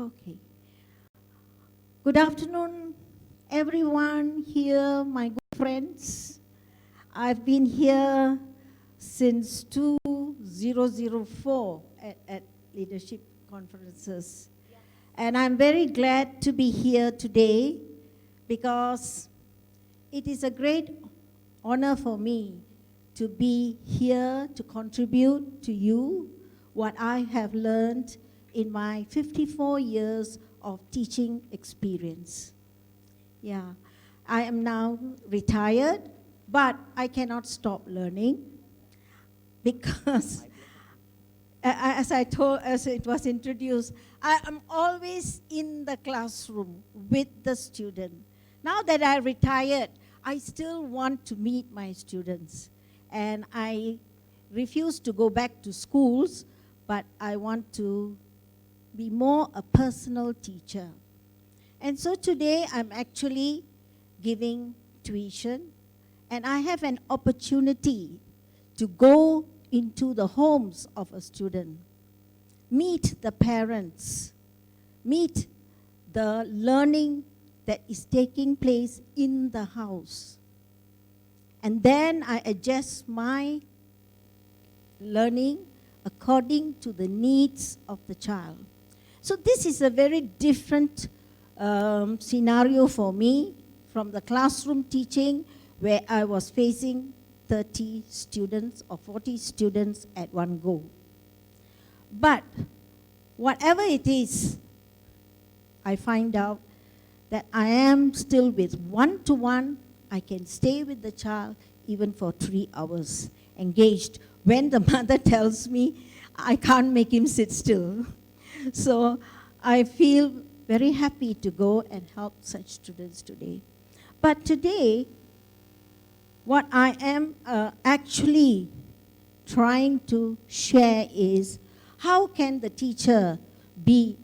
Okay. Good afternoon, everyone here, my good friends. I've been here since 2004 at leadership conferences. And I'm very glad to be here today because it is a great honor for me to be here to contribute to you what I have learned in my 54 years of teaching experience. Yeah, I am now retired, but I cannot stop learning because as it was introduced, I am always in the classroom with the student. Now that I retired, I still want to meet my students. And I refuse to go back to schools, but I want to be more a personal teacher. And so today I'm actually giving tuition, and I have an opportunity to go into the homes of a student, meet the parents, meet the learning that is taking place in the house. And then I adjust my learning according to the needs of the child. So this is a very different scenario for me from the classroom teaching where I was facing 30 students or 40 students at one go. But whatever it is, I find out that I am still with one-to-one. I can stay with the child even for 3 hours, engaged, when the mother tells me I can't make him sit still. So I feel very happy to go and help such students today. But today, what I am actually trying to share is how can the teacher be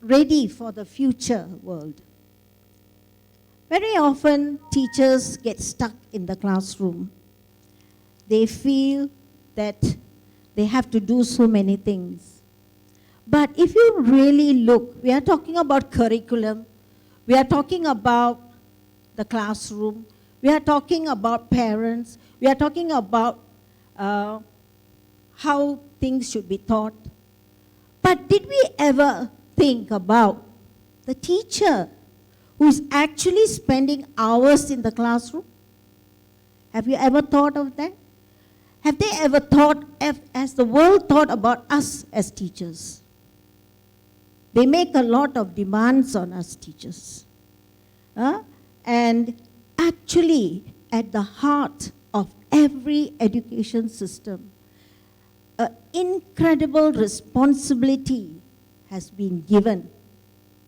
ready for the future world. Very often, teachers get stuck in the classroom. They feel that they have to do so many things. But if you really look, we are talking about curriculum, we are talking about the classroom, we are talking about parents, we are talking about how things should be taught. But did we ever think about the teacher who is actually spending hours in the classroom? Have you ever thought of that? Have they ever thought, as the world thought about us as teachers? They make a lot of demands on us teachers. And actually, at the heart of every education system, an incredible responsibility has been given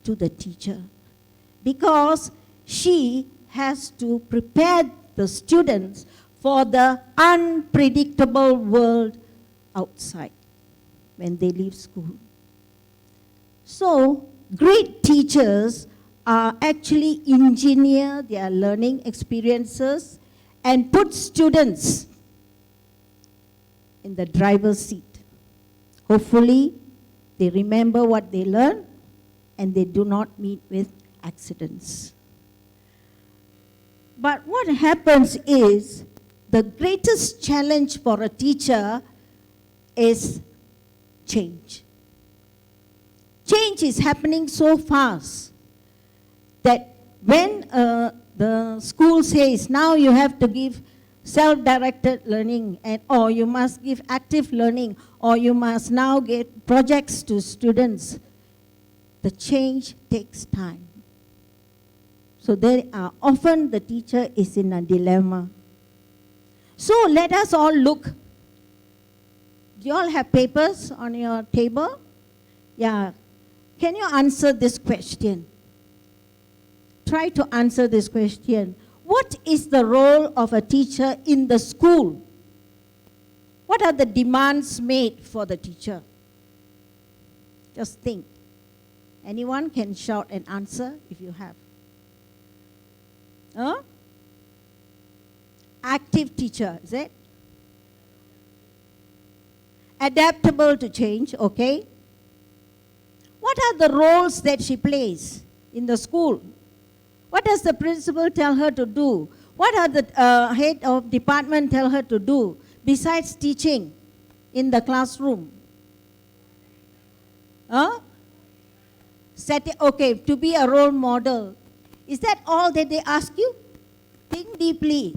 to the teacher because she has to prepare the students for the unpredictable world outside when they leave school. So, great teachers are actually engineer their learning experiences and put students in the driver's seat. Hopefully, they remember what they learn and they do not meet with accidents. But what happens is, the greatest challenge for a teacher is change. Change is happening so fast that when the school says, now you have to give self-directed learning, or you must give active learning, or you must now get projects to students, the change takes time. So often the teacher is in a dilemma. So let us all look. Do you all have papers on your table? Yeah. Can you answer this question? Try to answer this question. What is the role of a teacher in the school? What are the demands made for the teacher? Just think. Anyone can shout an answer if you have. Active teacher, is it? Adaptable to change, okay. What are the roles that she plays in the school? What does the principal tell her to do? What are the head of department tell her to do besides teaching in the classroom? Huh? Okay, to be a role model. Is that all that they ask you? Think deeply.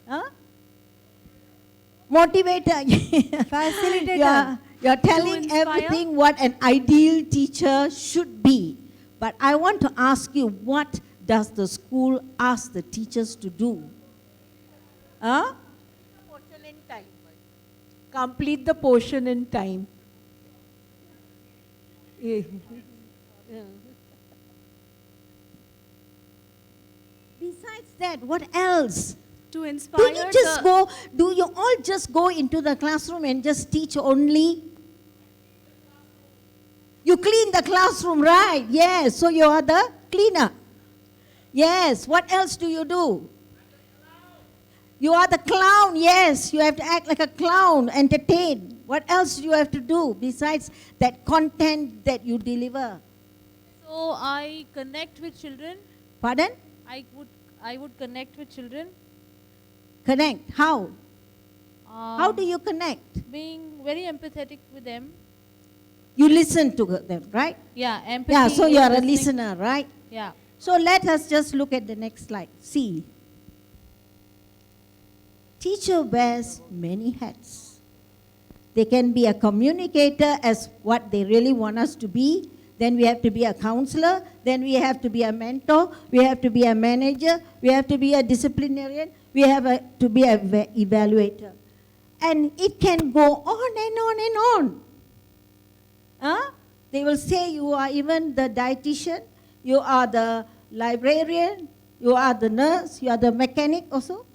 Huh? Motivator. Facilitator. You're telling everything what an ideal teacher should be. But I want to ask you, what does the school ask the teachers to do? Huh? Portion in time. Complete the portion in time. Besides that, what else? To inspire Do you all just go into the classroom and just teach only? You clean the classroom, right? Yes, so you are the cleaner. Yes, what else do you do? You are the clown, yes, you have to act like a clown, entertain. What else do you have to do besides that content that you deliver? So I connect with children. Pardon? I would connect with children. Connect, how? How do you connect? Being very empathetic with them. You listen to them, right? Yeah, empathy. Yeah, so you are a listening. listener, right? Yeah. So let us just look at the next slide. See. Teacher wears many hats. They can be a communicator as what they really want us to be. Then we have to be a counselor. Then we have to be a mentor. We have to be a manager. We have to be a disciplinarian. We have to be an evaluator. And it can go on and on and on. Huh? They will say you are even the dietitian, you are the librarian, you are the nurse, you are the mechanic also.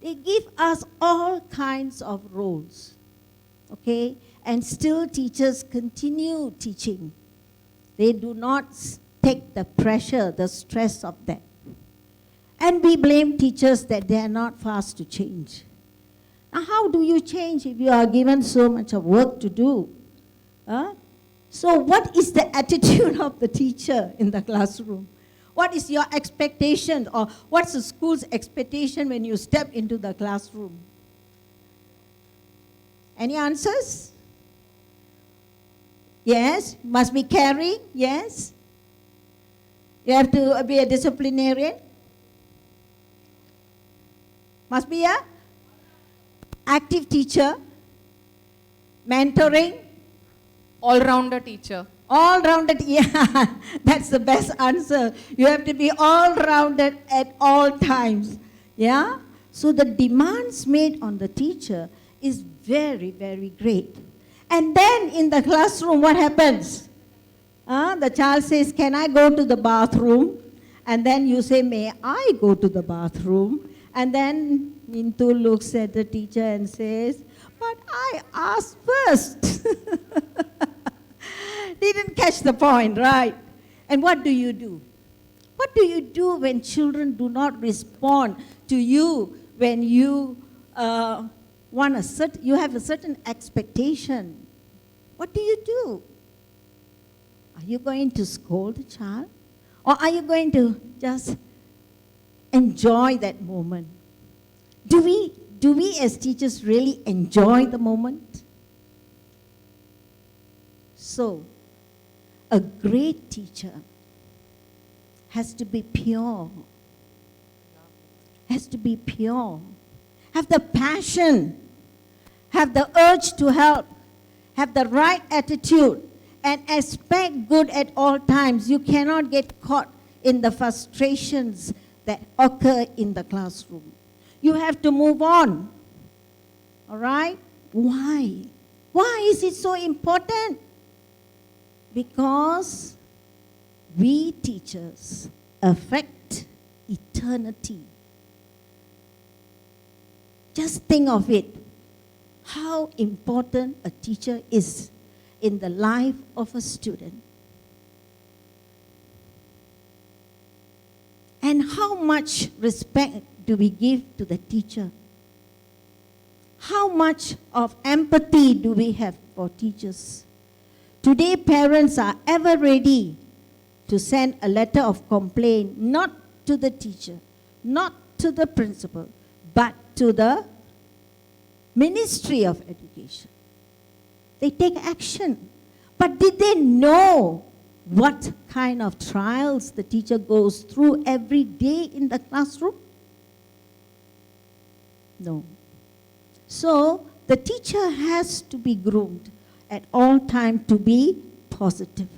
They give us all kinds of roles. Okay? And still teachers continue teaching. They do not take the pressure, the stress of that. And we blame teachers that they are not fast to change. Now how do you change if you are given so much of work to do? Huh? So what is the attitude of the teacher in the classroom? What is your expectation, or what's the school's expectation when you step into the classroom? Any answers? Yes, must be caring, yes. You have to be a disciplinarian. Must be a active teacher. Mentoring. All-rounder teacher. All-rounded, yeah, that's the best answer. You have to be all-rounded at all times, yeah? So the demands made on the teacher is very, very great. And then in the classroom, what happens? The child says, can I go to the bathroom? And then you say, may I go to the bathroom? And then Mintu looks at the teacher and says, but I asked first. Didn't catch the point, right? And what do you do? What do you do when children do not respond to you when you you have a certain expectation? What do you do? Are you going to scold the child? Or are you going to just enjoy that moment? Do we as teachers really enjoy the moment? So, a great teacher has to be pure. Has to be pure. Have the passion. Have the urge to help. Have the right attitude. And expect good at all times. You cannot get caught in the frustrations that occur in the classroom. You have to move on. All right? Why? Why is it so important? Because we teachers affect eternity. Just think of it. How important a teacher is in the life of a student. And how much respect do we give to the teacher? How much of empathy do we have for teachers? Today, parents are ever ready to send a letter of complaint, not to the teacher, not to the principal, but to the Ministry of Education. They take action. But did they know what kind of trials the teacher goes through every day in the classroom? No. So, the teacher has to be groomed at all times to be positive.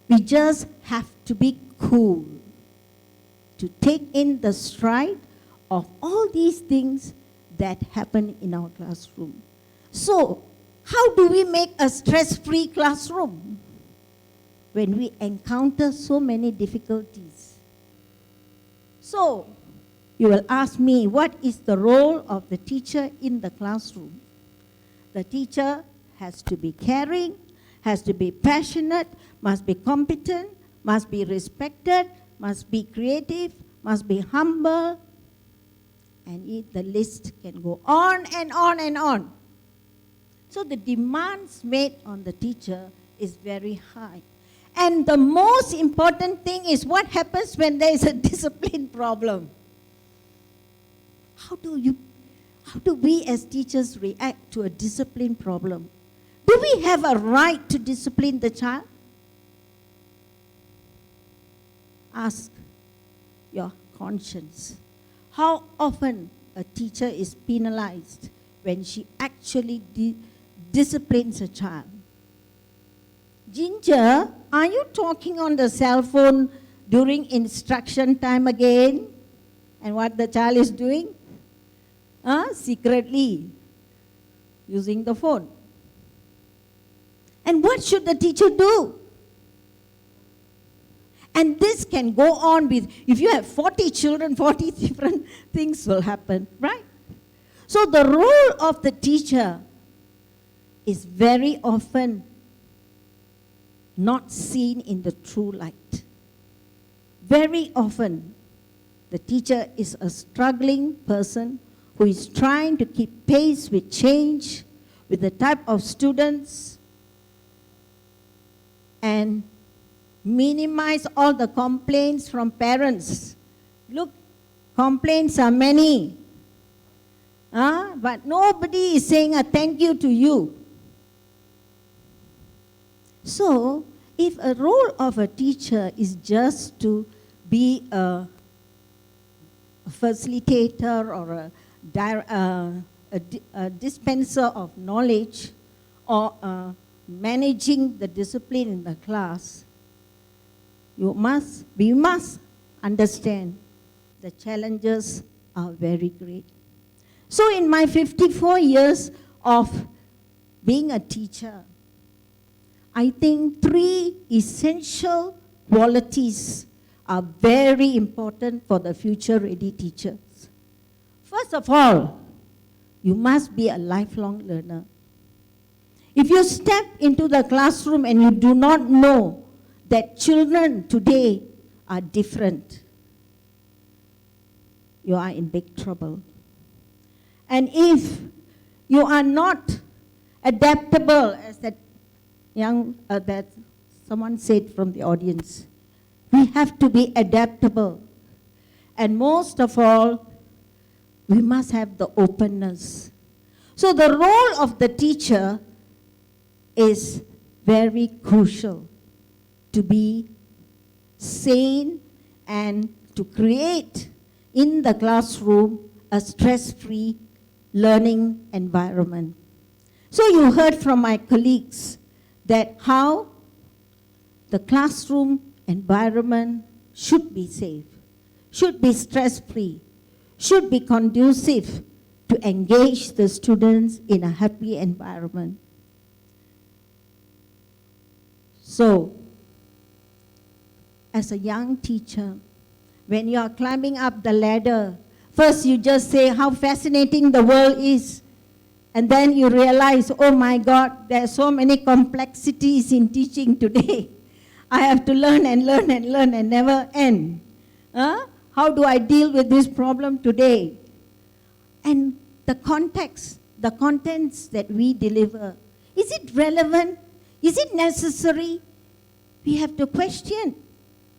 We just have to be cool, to take in the stride of all these things that happen in our classroom. So, how do we make a stress-free classroom when we encounter so many difficulties? So, you will ask me, what is the role of the teacher in the classroom? The teacher has to be caring, has to be passionate, must be competent, must be respected, must be creative, must be humble, and the list can go on and on and on. So the demands made on the teacher is very high. And the most important thing is what happens when there is a discipline problem. How do we as teachers react to a discipline problem? Do we have a right to discipline the child? Ask your conscience. How often a teacher is penalized when she actually disciplines a child? Ginger, are you talking on the cell phone during instruction time again? And what the child is doing? Secretly using the phone. And what should the teacher do? And this can go on with, if you have 40 children, 40 different things will happen, right? So the role of the teacher is very often not seen in the true light. Very often, the teacher is a struggling person who is trying to keep pace with change, with the type of students, and minimize all the complaints from parents. Look, complaints are many, but nobody is saying a thank you to you. So, if a role of a teacher is just to be a facilitator or a dispenser of knowledge or managing the discipline in the class, we must understand the challenges are very great. So in my 54 years of being a teacher, I think 3 essential qualities are very important for the future-ready teachers. First of all, you must be a lifelong learner. If you step into the classroom and you do not know that children today are different, you are in big trouble. And if you are not adaptable, as that someone said from the audience, we have to be adaptable. And most of all, we must have the openness. So the role of the teacher is very crucial, to be sane and to create in the classroom a stress-free learning environment. So you heard from my colleagues that how the classroom environment should be safe, should be stress-free, should be conducive to engage the students in a happy environment. So, as a young teacher, when you are climbing up the ladder, first you just say how fascinating the world is, and then you realize, oh my God, there are so many complexities in teaching today. I have to learn and learn and learn and never end. How do I deal with this problem today? And the context, the contents that we deliver, is it relevant? Is it necessary? We have to question.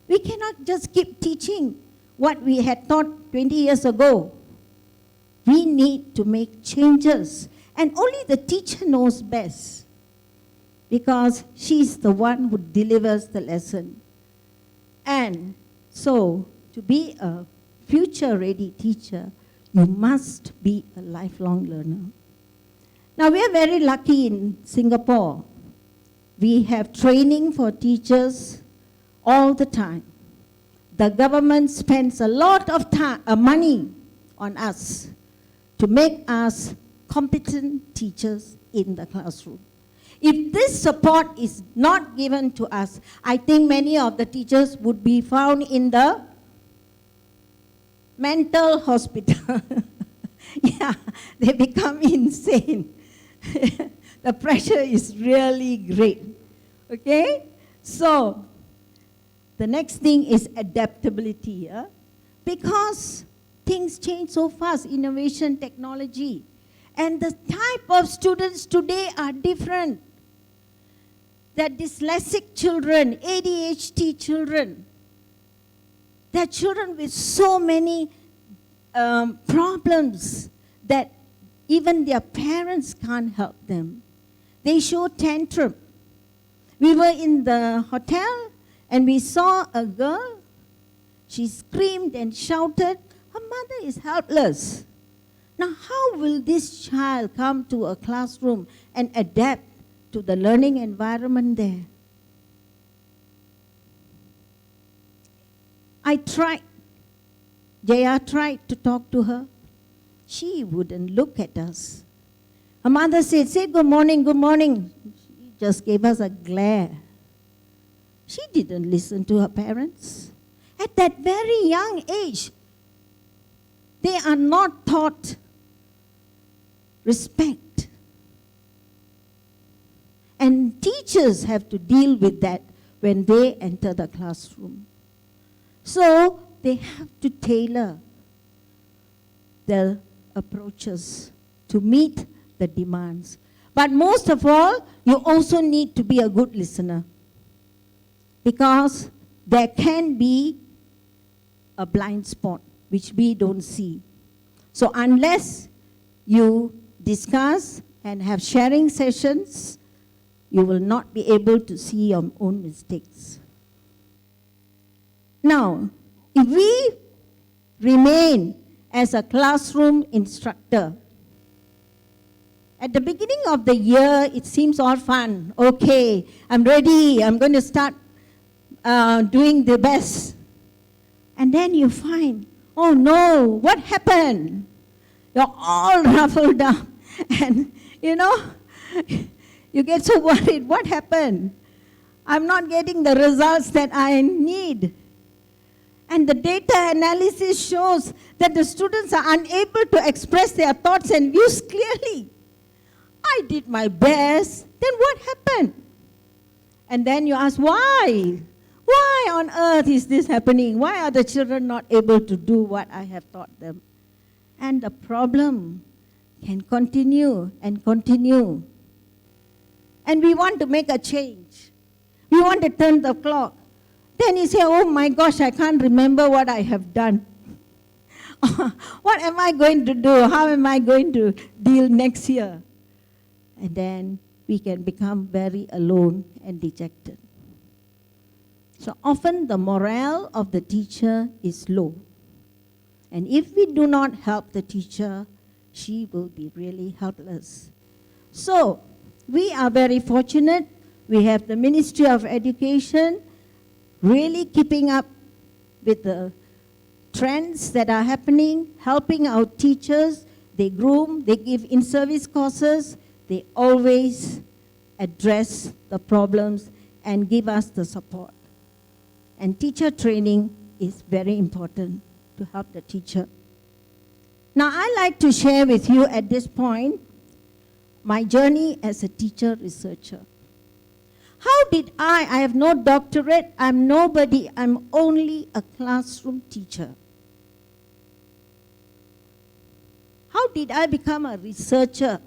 We cannot just keep teaching what we had taught 20 years ago. We need to make changes. And only the teacher knows best, because she's the one who delivers the lesson. And so, to be a future-ready teacher, you must be a lifelong learner. Now, we are very lucky in Singapore. We have training for teachers all the time. The government spends a lot of money on us to make us competent teachers in the classroom. If this support is not given to us, I think many of the teachers would be found in the mental hospital. Yeah, they become insane. The pressure is really great. Okay? So, the next thing is adaptability. Because things change so fast, innovation, technology. And the type of students today are different. There are dyslexic children, ADHD children. There are children with so many problems that even their parents can't help them. They show tantrum. We were in the hotel and we saw a girl. She screamed and shouted. Her mother is helpless. Now, how will this child come to a classroom and adapt to the learning environment there? Jaya tried to talk to her. She wouldn't look at us. Her mother said, say good morning, good morning. She just gave us a glare. She didn't listen to her parents. At that very young age, they are not taught respect. And teachers have to deal with that when they enter the classroom. So they have to tailor their approaches to meet the demands. But most of all, you also need to be a good listener, because there can be a blind spot which we don't see. So unless you discuss and have sharing sessions, you will not be able to see your own mistakes. Now, if we remain as a classroom instructor, at the beginning of the year, it seems all fun. Okay, I'm ready. I'm going to start doing the best. And then you find, oh no, what happened? You're all ruffled up. And, you get so worried. What happened? I'm not getting the results that I need. And the data analysis shows that the students are unable to express their thoughts and views clearly. I did my best. Then what happened? And then you ask, why? Why on earth is this happening? Why are the children not able to do what I have taught them? And the problem can continue and continue. And we want to make a change. We want to turn the clock. Then you say, oh my gosh, I can't remember what I have done. What am I going to do? How am I going to deal next year? And then we can become very alone and dejected. So often the morale of the teacher is low. And if we do not help the teacher, she will be really helpless. So we are very fortunate. We have the Ministry of Education really keeping up with the trends that are happening, helping our teachers. They groom, they give in-service courses. They always address the problems and give us the support. And teacher training is very important to help the teacher. Now, I'd like to share with you at this point my journey as a teacher researcher. How did I have no doctorate, I'm nobody, I'm only a classroom teacher. How did I become a researcher?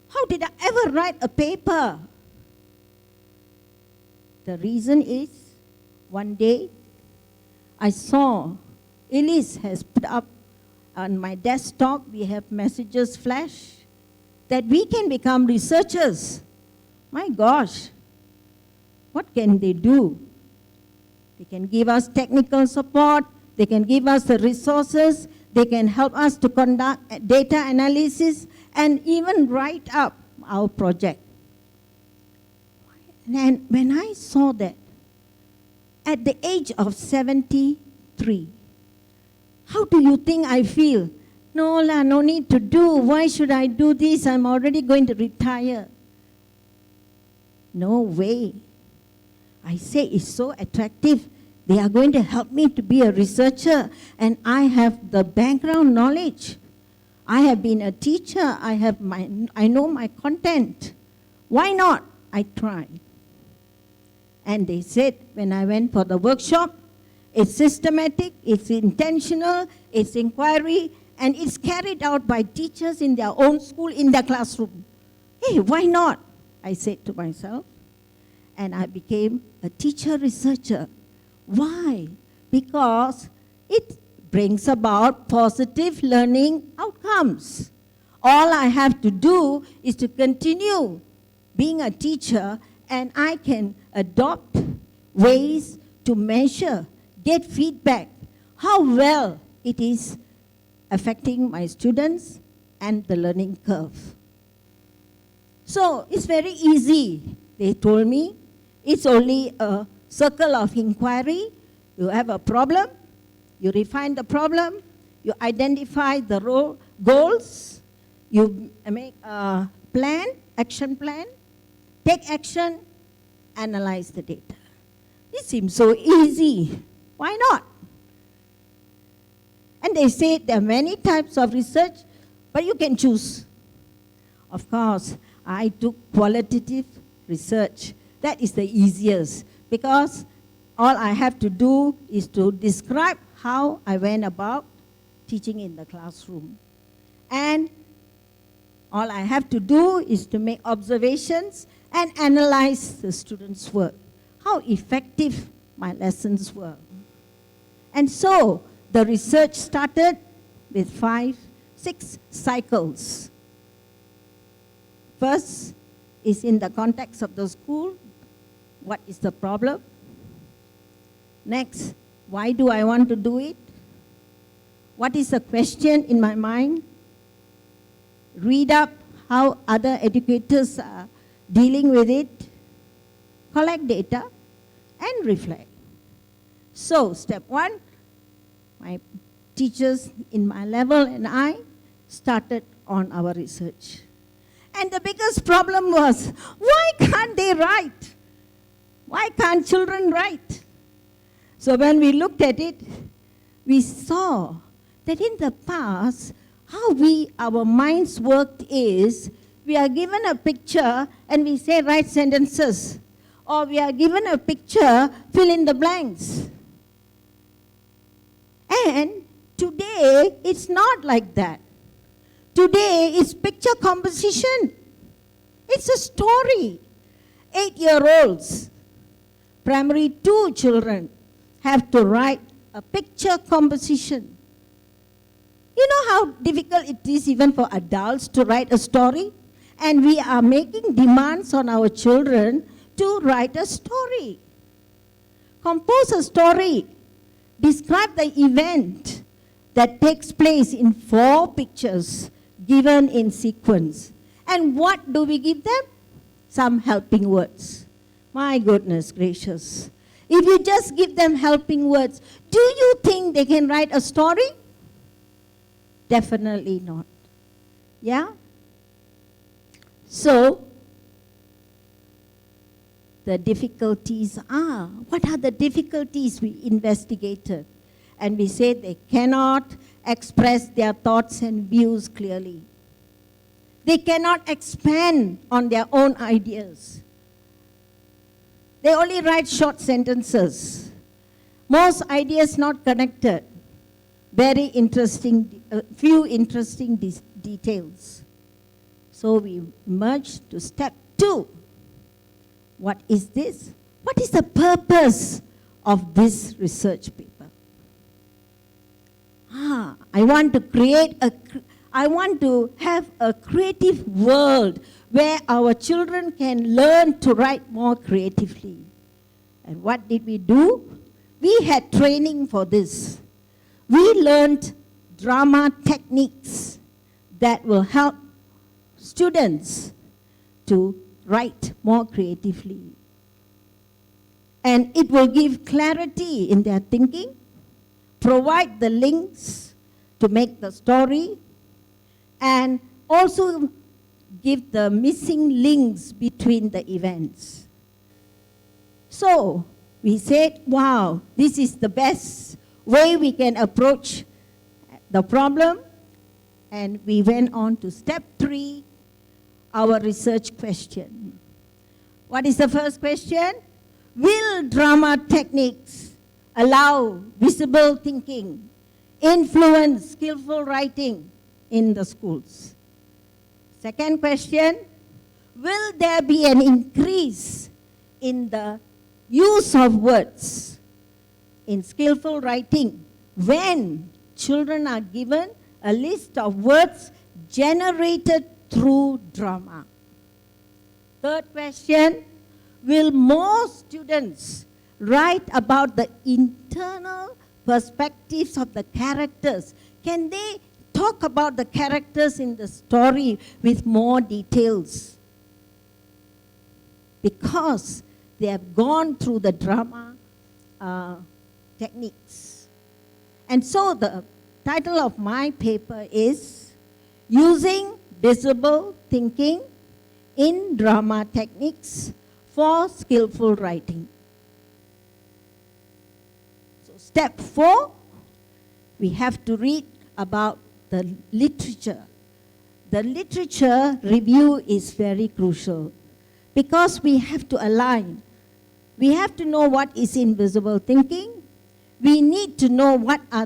How did I ever write a paper? The reason is, one day, I saw Elise has put up on my desktop, we have messages flash, that we can become researchers. My gosh, what can they do? They can give us technical support, they can give us the resources, they can help us to conduct data analysis and even write up our project. And when I saw that, at the age of 73, how do you think I feel? No, no need to do. Why should I do this? I'm already going to retire. No way. I say it's so attractive. They are going to help me to be a researcher, and I have the background knowledge. I have been a teacher. I know my content. Why not? I tried. And they said, when I went for the workshop, it's systematic, it's intentional, it's inquiry, and it's carried out by teachers in their own school, in their classroom. Hey, why not? I said to myself. And I became a teacher researcher. Why? Because it brings about positive learning outcomes. All I have to do is to continue being a teacher, and I can adopt ways to measure, get feedback, how well it is affecting my students and the learning curve. So it's very easy. They told me it's only a circle of inquiry. You have a problem, you refine the problem, you identify the goals, you make a plan, action plan, take action, analyze the data. It seems so easy. Why not? And they say there are many types of research, but you can choose. Of course, I took qualitative research. That is the easiest, because all I have to do is to describe how I went about teaching in the classroom. And all I have to do is to make observations and analyze the students' work, how effective my lessons were. And so the research started with 6 cycles. First is in the context of the school. What is the problem? Next, why do I want to do it? What is the question in my mind? Read up how other educators are dealing with it, collect data, and reflect. So, step 1, my teachers in my level and I started on our research. And the biggest problem was, why can't they write? Why can't children write? So when we looked at it, we saw that in the past, how our minds worked is, we are given a picture and we say write sentences. Or we are given a picture, fill in the blanks. And today, it's not like that. Today, it's picture composition. It's a story. 8-year-olds, primary 2 children, have to write a picture composition. You know how difficult it is even for adults to write a story? And we are making demands on our children to write a story. Compose a story. Describe the event that takes place in 4 pictures given in sequence. And what do we give them? Some helping words. My goodness gracious. If you just give them helping words, do you think they can write a story? Definitely not. Yeah? So, the difficulties are, what are the difficulties we investigated? And we said they cannot express their thoughts and views clearly. They cannot expand on their own ideas. They only write short sentences. Most ideas not connected. Very interesting, few interesting details. So we merged to step 2. What is this? What is the purpose of this research paper? I want to have a creative world where our children can learn to write more creatively. And what did we do? We had training for this. We learned drama techniques that will help students to write more creatively. And it will give clarity in their thinking, provide the links to make the story, and also give the missing links between the events. So we said, wow, this is the best way we can approach the problem. And we went on to step 3, our research question. What is the first question? Will drama techniques allow visible thinking, influence skillful writing in the schools? Second question, will there be an increase in the use of words in skillful writing when children are given a list of words generated through drama? Third question, will more students write about the internal perspectives of the characters? Can they talk about the characters in the story with more details? Because they have gone through the drama techniques. And so the title of my paper is Using Visible Thinking in Drama Techniques for Skillful Writing. So step 4, we have to read about the literature. The literature review is very crucial because we have to align. We have to know what is invisible thinking. We need to know what are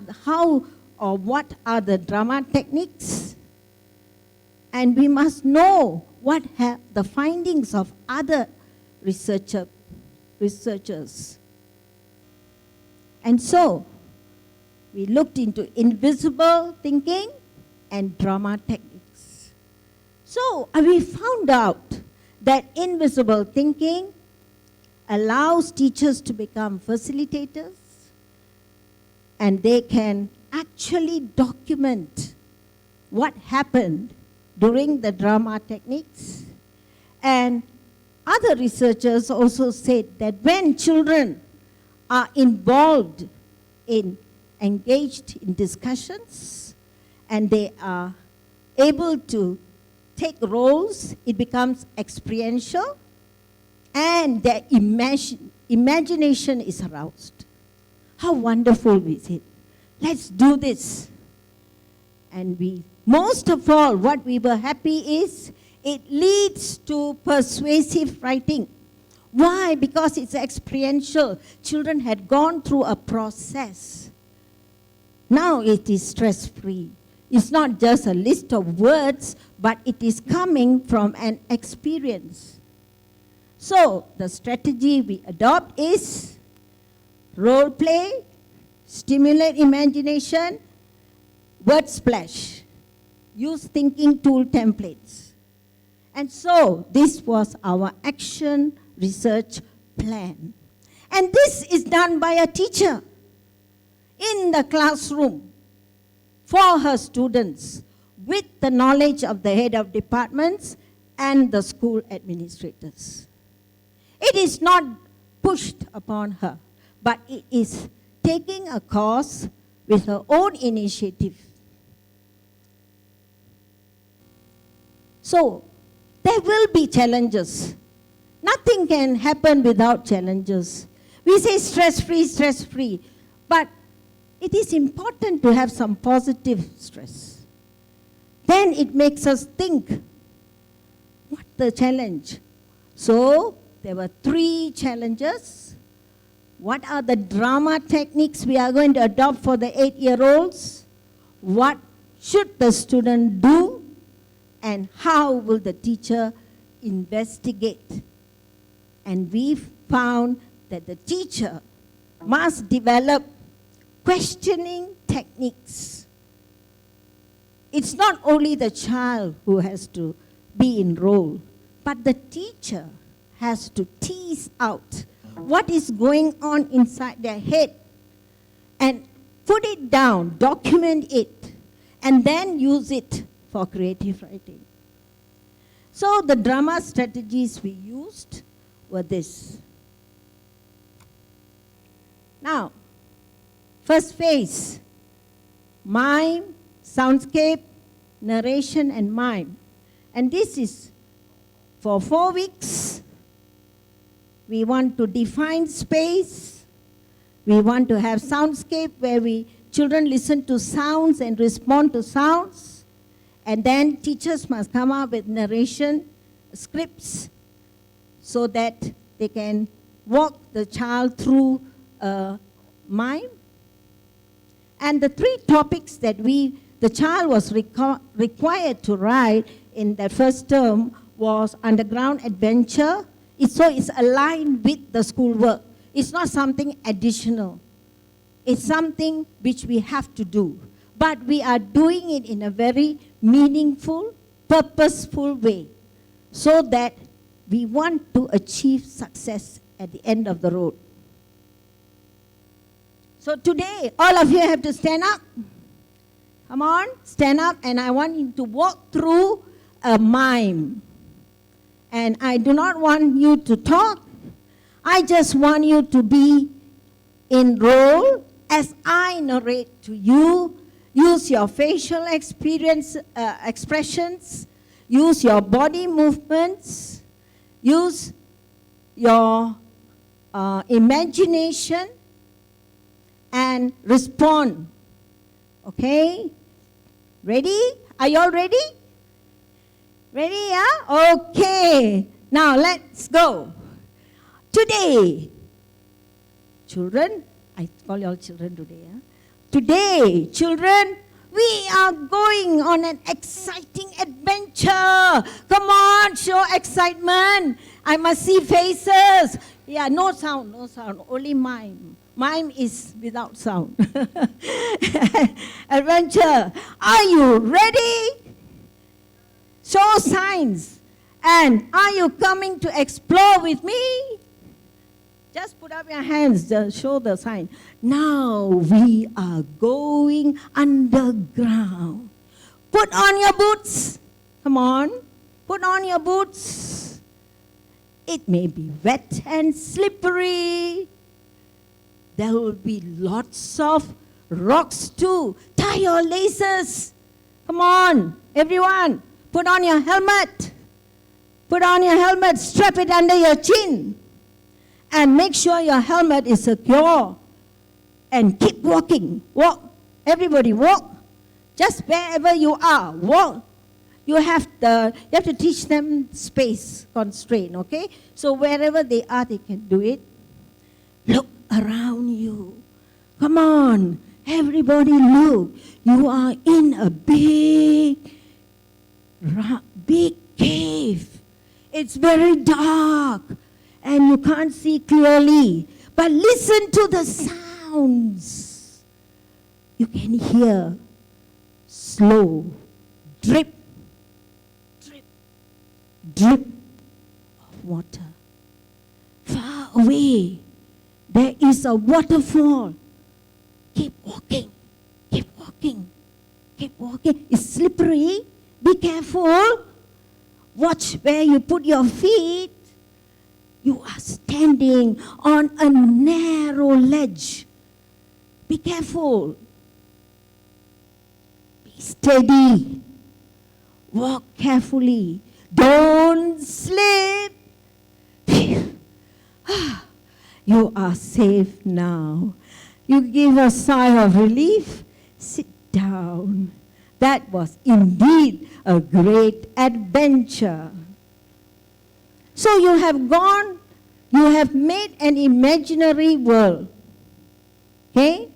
the drama techniques. And we must know what have the findings of other researchers. And so, we looked into invisible thinking and drama techniques. So, we found out that invisible thinking allows teachers to become facilitators, and they can actually document what happened during the drama techniques. And other researchers also said that when children are engaged in discussions and they are able to take roles, it becomes experiential and their imagination is aroused. How wonderful is it? Let's do this. And most of all, what we were happy is it leads to persuasive writing. Why? Because it's experiential. Children had gone through a process. Now it is stress-free. It's not just a list of words, but it is coming from an experience. So the strategy we adopt is role play, stimulate imagination, word splash, use thinking tool templates. And so this was our action research plan. And this is done by a teacher in the classroom for her students with the knowledge of the head of departments and the school administrators. It is not pushed upon her, but it is taking a course with her own initiative. So, there will be challenges. Nothing can happen without challenges. We say stress-free, but it is important to have some positive stress. Then it makes us think, what the challenge? So, there were 3 challenges. What are the drama techniques we are going to adopt for the 8-year-olds? What should the student do? And how will the teacher investigate? And we found that the teacher must develop questioning techniques. It's not only the child who has to be enrolled, but the teacher has to tease out what is going on inside their head and put it down, document it, and then use it for creative writing. So the drama strategies we used were this. Now, first phase, mime, soundscape, narration, and mime. And this is for 4 weeks. We want to define space. We want to have soundscape where children listen to sounds and respond to sounds. And then teachers must come up with narration scripts so that they can walk the child through mime. And the 3 topics that the child was required to write in that first term was underground adventure. So it's aligned with the schoolwork. It's not something additional. It's something which we have to do. But we are doing it in a very meaningful, purposeful way so that we want to achieve success at the end of the road. So today, all of you have to stand up. Come on, stand up, and I want you to walk through a mime. And I do not want you to talk. I just want you to be in role as I narrate to you. Use your facial expressions. Use your body movements. Use your imagination. And respond. Okay? Ready? Are you all ready? Ready, yeah? Okay. Now let's go. Today, children, I call you all children today, yeah? Today, children, we are going on an exciting adventure. Come on, show excitement. I must see faces. Yeah, no sound, only mime. Mime is without sound. Adventure. Are you ready? Show signs. And are you coming to explore with me? Just put up your hands, show the sign. Now we are going underground. Put on your boots. Come on. Put on your boots. It may be wet and slippery. There will be lots of rocks too. Tie your laces. Come on, everyone. Put on your helmet. Put on your helmet. Strap it under your chin. And make sure your helmet is secure. And keep walking. Walk. Everybody walk. Just wherever you are, walk. You have to teach them space constraint, okay? So wherever they are, they can do it. Look around you. Come on, everybody look. You are in a big cave. It's very dark and you can't see clearly. But listen to the sounds. You can hear slow drip, drip, drip of water. Far away, there is a waterfall. Keep walking, keep walking, keep walking. It's slippery. Be careful. Watch where you put your feet. You are standing on a narrow ledge. Be careful. Be steady. Walk carefully. Don't slip. You are safe now. You give a sigh of relief. Sit down. That was indeed a great adventure. So you have made an imaginary world. Okay?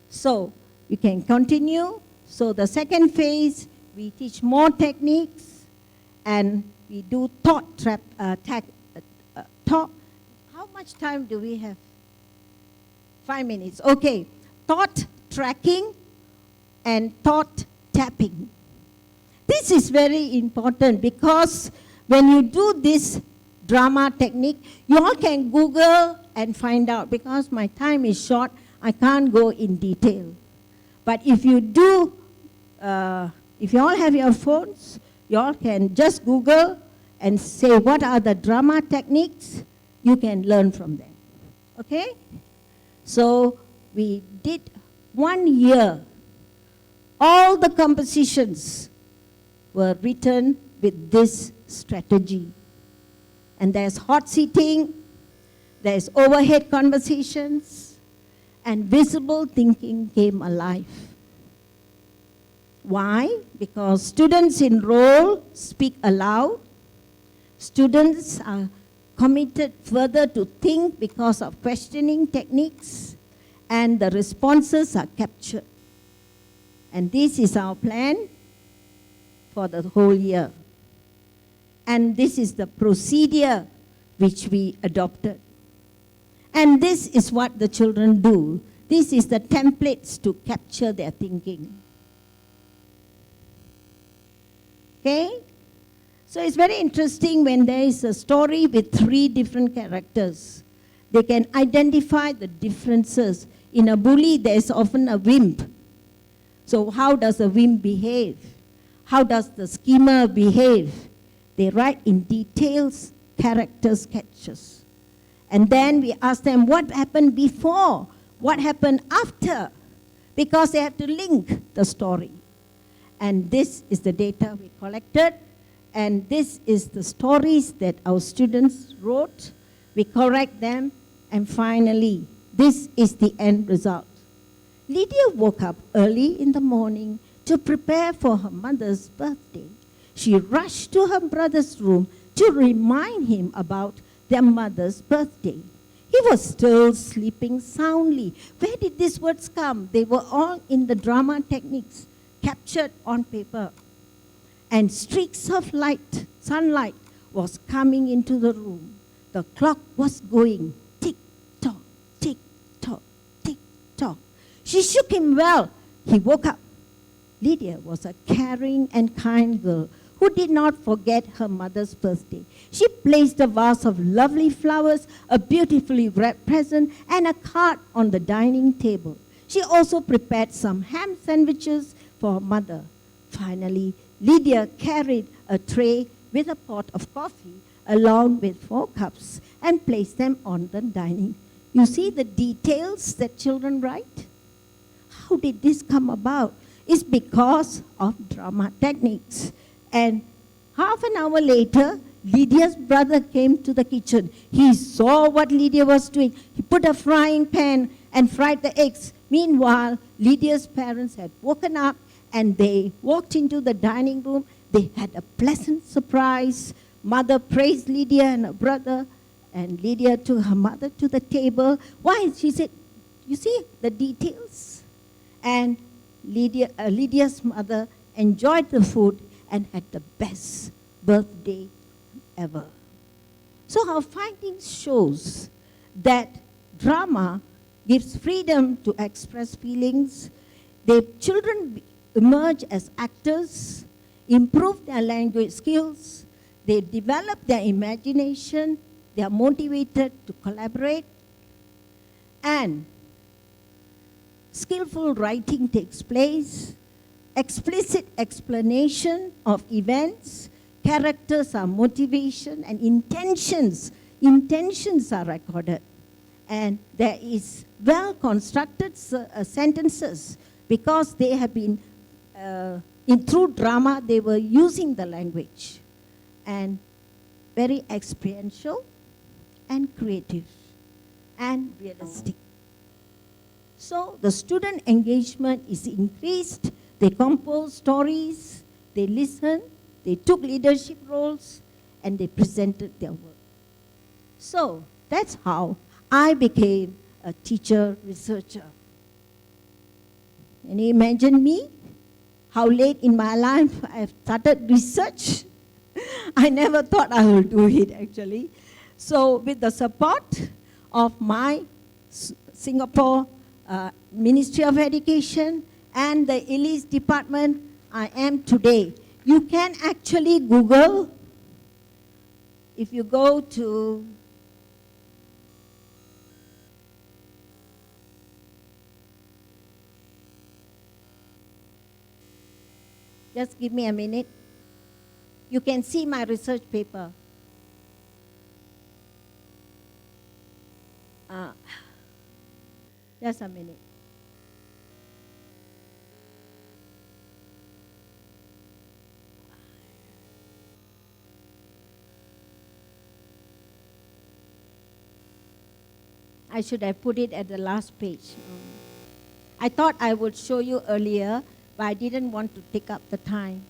So you can continue. So the second phase, we teach more techniques and we do thought. How How much time do we have? 5 minutes. Okay. Thought tracking and thought tapping. This is very important because when you do this drama technique, you all can Google and find out. Because my time is short, I can't go in detail. But if you do, if you all have your phones, you all can just Google and say what are the drama techniques. You can learn from them. Okay? So we did 1 year. All the compositions were written with this strategy. And there's hot seating, there's overhead conversations, and visible thinking came alive. Why? Because students enroll, speak aloud. Students are committed further to think because of questioning techniques, and the responses are captured. And this is our plan for the whole year. And this is the procedure which we adopted. And this is what the children do. This is the templates to capture their thinking. Okay? So it's very interesting when there is a story with 3 different characters. They can identify the differences. In a bully, there is often a wimp. So how does a wimp behave? How does the schemer behave? They write in details, character sketches. And then we ask them what happened before, what happened after, because they have to link the story. And this is the data we collected, and this is the stories that our students wrote. We correct them, and finally, this is the end result. Lydia woke up early in the morning to prepare for her mother's birthday. She rushed to her brother's room to remind him about their mother's birthday. He was still sleeping soundly. Where did these words come? They were all in the drama techniques captured on paper. And streaks of light, sunlight, was coming into the room. The clock was going tick-tock, tick-tock, tick-tock. She shook him well. He woke up. Lydia was a caring and kind girl who did not forget her mother's birthday. She placed a vase of lovely flowers, a beautifully wrapped present, and a card on the dining table. She also prepared some ham sandwiches for her mother. Finally, Lydia carried a tray with a pot of coffee along with 4 cups and placed them on the dining. You see the details that children write? How did this come about? It's because of drama techniques. And half an hour later, Lydia's brother came to the kitchen. He saw what Lydia was doing. He put a frying pan and fried the eggs. Meanwhile, Lydia's parents had woken up and they walked into the dining room. They had a pleasant surprise. Mother praised Lydia and her brother, and Lydia took her mother to the table. Why? She said, you see the details? And Lydia's mother enjoyed the food and had the best birthday ever. So our findings shows that drama gives freedom to express feelings. The children emerge as actors, improve their language skills, they develop their imagination, they are motivated to collaborate, and skillful writing takes place, explicit explanation of events, characters are motivation, and intentions are recorded. And there is well-constructed sentences because they have been, through drama, they were using the language. And very experiential and creative and realistic. So the student engagement is increased. They compose stories, they listened, they took leadership roles, and they presented their work. So that's how I became a teacher researcher. Can you imagine me? How late in my life I have started research? I never thought I would do it actually. So with the support of my Singapore Ministry of Education and the Elise department I am today. You can actually Google, if you go to just give me a minute. You can see my research paper. Just a minute. I should have put it at the last page. I thought I would show you earlier, but I didn't want to take up the time.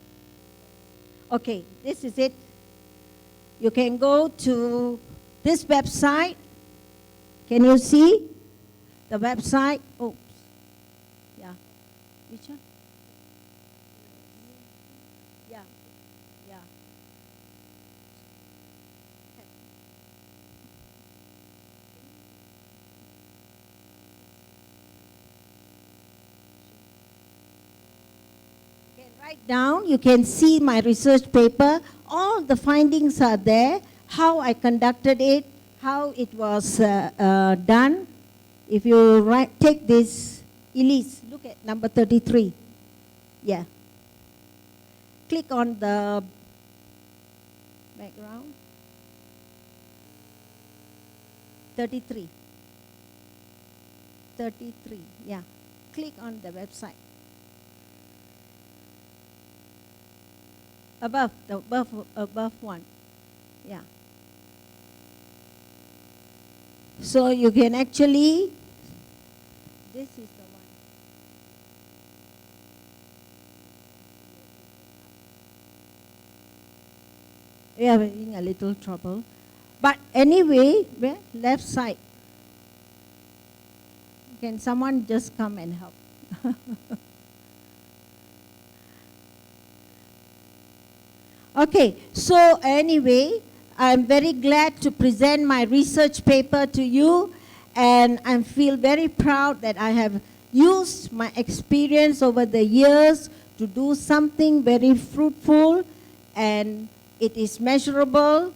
Okay, this is it. You can go to this website. Can you see the website? Oops. Yeah. Which one? Yeah. Yeah. You can write down. You can see my research paper. All the findings are there. How I conducted it. How it was done. If you take this, Elise, look at number 33. Yeah. Click on the background. 33. 33, yeah. Click on the website. Above, the above one. Yeah. So you can actually, this is the one. We are having a little trouble. But anyway, where? Left side. Can someone just come and help? Okay, so anyway, I'm very glad to present my research paper to you, and I feel very proud that I have used my experience over the years to do something very fruitful, and it is measurable,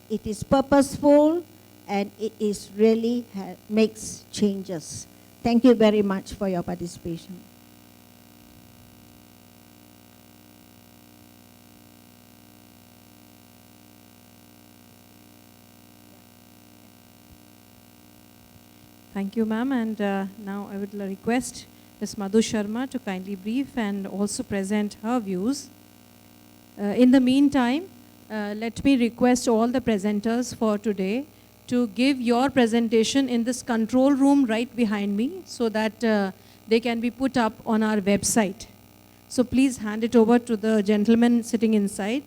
it is purposeful, and it is really makes changes. Thank you very much for your participation. Thank you, ma'am. And now I would request Ms. Madhu Sharma to kindly brief and also present her views. In the meantime, let me request all the presenters for today to give your presentation in this control room right behind me so that they can be put up on our website. So please hand it over to the gentleman sitting inside.